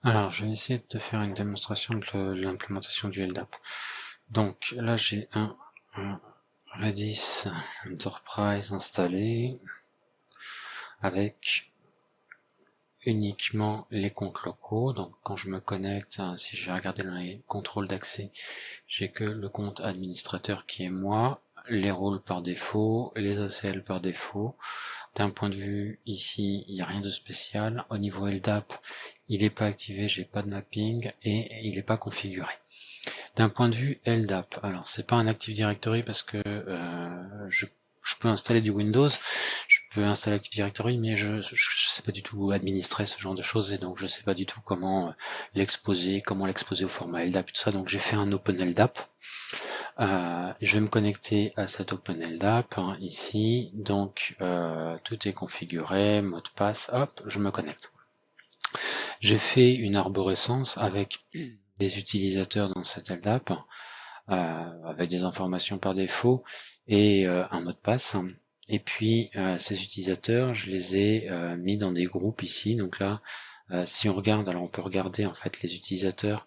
Alors, je vais essayer de te faire une démonstration de l'implémentation du LDAP. Donc là, j'ai un Redis Enterprise installé avec uniquement les comptes locaux. Donc quand je me connecte, si je vais regarder dans les contrôles d'accès, j'ai que le compte administrateur qui est moi, les rôles par défaut, les ACL par défaut. D'un point de vue ici, il n'y a rien de spécial. Au niveau LDAP, il n'est pas activé, j'ai pas de mapping et il n'est pas configuré. D'un point de vue LDAP, alors c'est pas un Active Directory parce que je peux installer du Windows, je peux installer Active Directory, mais je sais pas du tout administrer ce genre de choses et donc je sais pas du tout comment l'exposer, au format LDAP et tout ça. Donc j'ai fait un Open LDAP. Je vais me connecter à cet Open LDAP ici. Donc tout est configuré, mot de passe, hop, je me connecte. J'ai fait une arborescence avec des utilisateurs dans cet LDAP, avec des informations par défaut et un mot de passe. Et puis ces utilisateurs, je les ai mis dans des groupes ici. Donc là, si on regarde, alors on peut regarder en fait les utilisateurs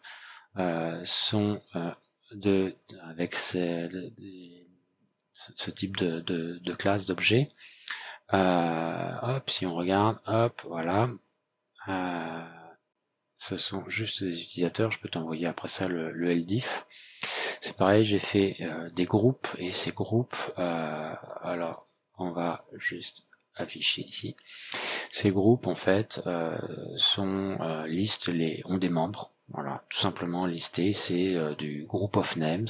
sont avec ce type de classe, d'objet. Hop, si on regarde, hop, voilà. Ce sont juste des utilisateurs, je peux t'envoyer après ça le LDIF. C'est pareil, j'ai fait des groupes, et ces groupes, alors on va juste afficher ici. Ces groupes en fait sont ont des membres, voilà, tout simplement listés, c'est du group of names.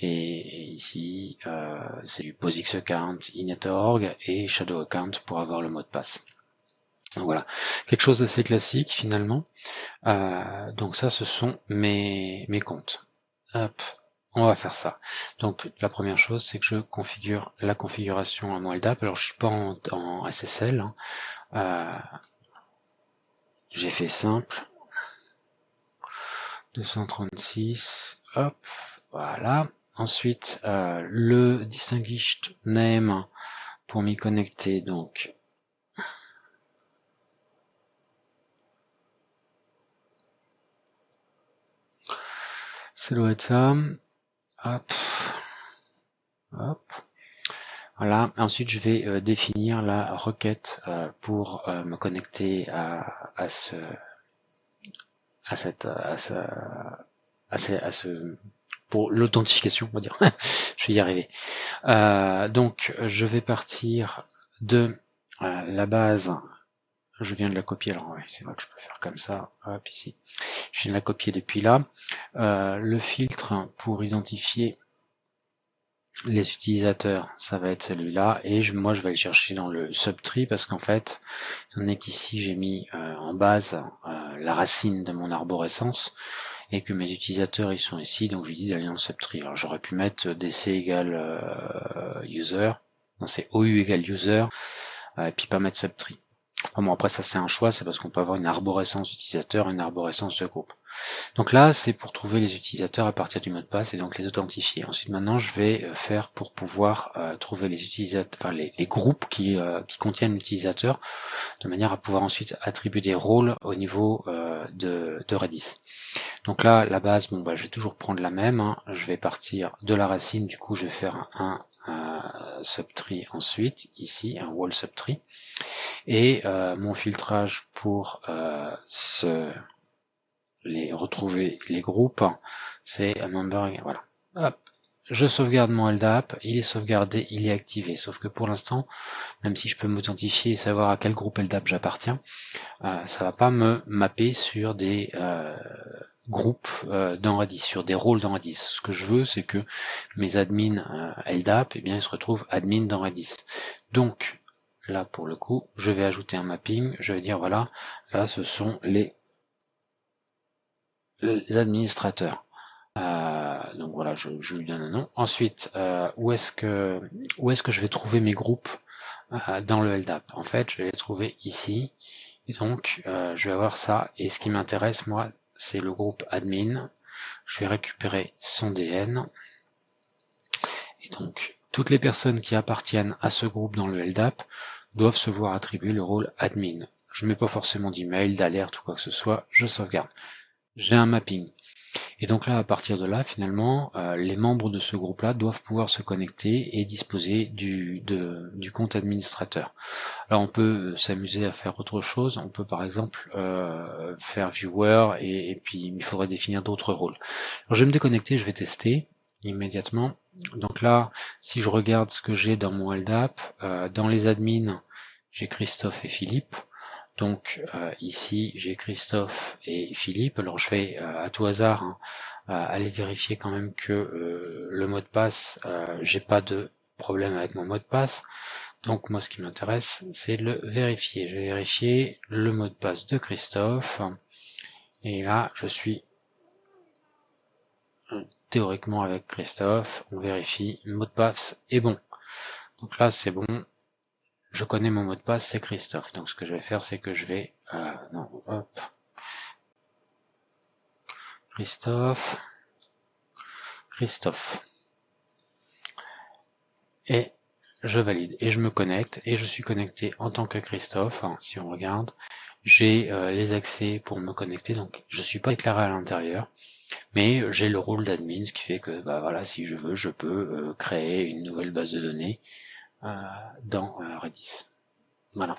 Et ici, c'est du POSIX account, init.org et shadow account pour avoir le mot de passe. Donc voilà, quelque chose d'assez classique finalement. Donc ça, ce sont mes comptes. Hop, on va faire ça. Donc la première chose, c'est que je configure la configuration à mon LDAP. Alors je suis pas en SSL. J'ai fait simple. 236. Hop, voilà. Ensuite, le distinguished name pour m'y connecter. Donc ça doit être ça. Hop. Hop. Voilà. Ensuite, je vais définir la requête pour me connecter à ce pour l'authentification, on va dire. Je vais y arriver. Donc, je vais partir de la base. Je viens de la copier. Alors, oui, c'est vrai que je peux faire comme ça. Hop, ici. Je viens de la copier depuis là. Le filtre pour identifier les utilisateurs, ça va être celui-là, et moi je vais aller chercher dans le subtree parce qu'en fait, étant donné qu'ici j'ai mis en base la racine de mon arborescence et que mes utilisateurs ils sont ici, donc je lui dis d'aller dans le subtree. Alors j'aurais pu mettre dc égale user, non c'est ou égale user, et puis pas mettre subtree. Bon, après ça c'est un choix, c'est parce qu'on peut avoir une arborescence d'utilisateur, une arborescence de groupe. Donc là, c'est pour trouver les utilisateurs à partir du mot de passe et donc les authentifier. Ensuite, maintenant, je vais faire pour pouvoir trouver les utilisateurs, enfin les groupes qui contiennent l'utilisateur, de manière à pouvoir ensuite attribuer des rôles au niveau de Redis. Donc là, la base, bon, je vais toujours prendre la même. Hein. Je vais partir de la racine. Du coup, je vais faire un subtree ensuite, ici, un wall subtree. Et mon filtrage pour retrouver les groupes, c'est un member, voilà. Hop. Je sauvegarde mon LDAP, il est sauvegardé, il est activé. Sauf que pour l'instant, même si je peux m'authentifier et savoir à quel groupe LDAP j'appartiens, ça va pas me mapper sur des groupes dans Redis, sur des rôles dans Redis. Ce que je veux, c'est que mes admins LDAP, eh bien, ils se retrouvent admin dans Redis. Donc, là, pour le coup, je vais ajouter un mapping, je vais dire, voilà, là, ce sont les administrateurs. Donc voilà, je lui donne un nom. Ensuite, où est-ce que je vais trouver mes groupes dans le LDAP? En fait, je vais les trouver ici. Et donc, je vais avoir ça. Et ce qui m'intéresse, moi, c'est le groupe admin. Je vais récupérer son DN. Et donc, toutes les personnes qui appartiennent à ce groupe dans le LDAP doivent se voir attribuer le rôle admin. je mets pas forcément d'email, d'alerte ou quoi que ce soit, je sauvegarde. J'ai un mapping. Et donc là, à partir de là, finalement, les membres de ce groupe-là doivent pouvoir se connecter et disposer du compte administrateur. Alors on peut s'amuser à faire autre chose, on peut par exemple faire viewer et puis il faudrait définir d'autres rôles. Alors je vais me déconnecter, je vais tester immédiatement. Donc là, si je regarde ce que j'ai dans mon LDAP, dans les admins, j'ai Christophe et Philippe. Donc ici j'ai Christophe et Philippe. Alors je vais à tout hasard aller vérifier quand même que le mot de passe, j'ai pas de problème avec mon mot de passe. Donc moi ce qui m'intéresse c'est le vérifier. Je vais vérifier le mot de passe de Christophe. Et là je suis théoriquement avec Christophe. On vérifie, le mot de passe est bon. Donc là c'est bon. Je connais mon mot de passe, c'est Christophe. Donc ce que je vais faire, c'est que je vais... non, hop. Christophe. Et je valide. Et je me connecte. Et je suis connecté en tant que Christophe. Si on regarde, j'ai les accès pour me connecter. Donc je suis pas déclaré à l'intérieur. Mais j'ai le rôle d'admin, ce qui fait que bah voilà, si je veux, je peux créer une nouvelle base de données dans Redis. Voilà.